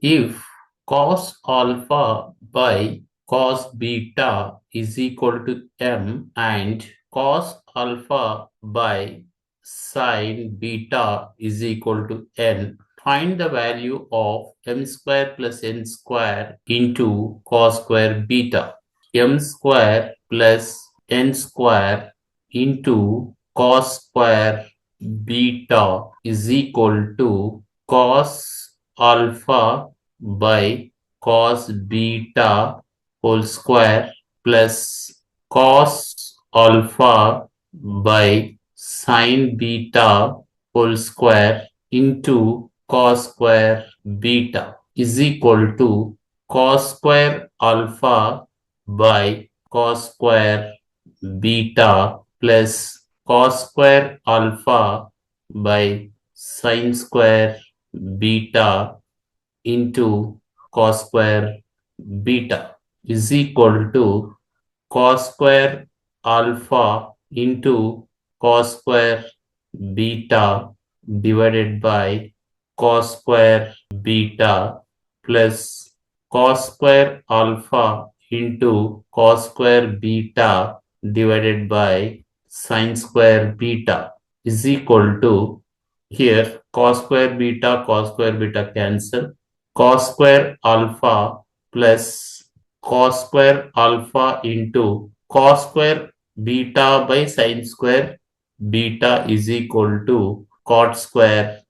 If cos alpha by cos beta is equal to m and cos alpha by sin beta is equal to n, find the value of m square plus n square into cos square beta. M square plus n square into cos square beta is equal to cos alpha by cos beta whole square plus cos alpha by sin beta whole square into cos square beta is equal to cos square alpha by cos square beta plus cos square alpha by sin square beta into cos square beta is equal to cos square alpha into cos square beta divided by cos square beta plus cos square alpha into cos square beta divided by sin square beta is equal to, here cos square beta cancel, cos square alpha plus cos square alpha into cos square beta by sin square beta is equal to cot square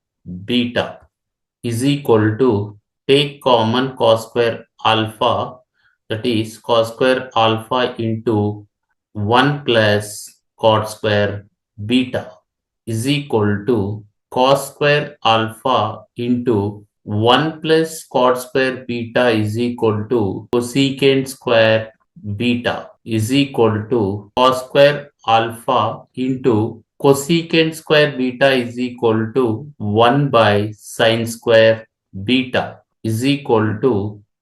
beta is equal to, take common cos square alpha, that is cos square alpha into 1 plus cot square beta is equal to cos square alpha into 1 plus cot square beta is equal to cosecant square beta is equal to cos square alpha into cosecant square beta is equal to 1 by sin square beta is equal to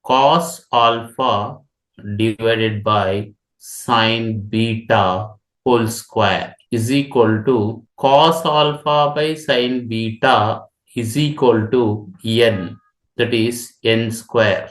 cos alpha divided by sin beta whole square is equal to cos alpha by sin beta is equal to n, that is n square.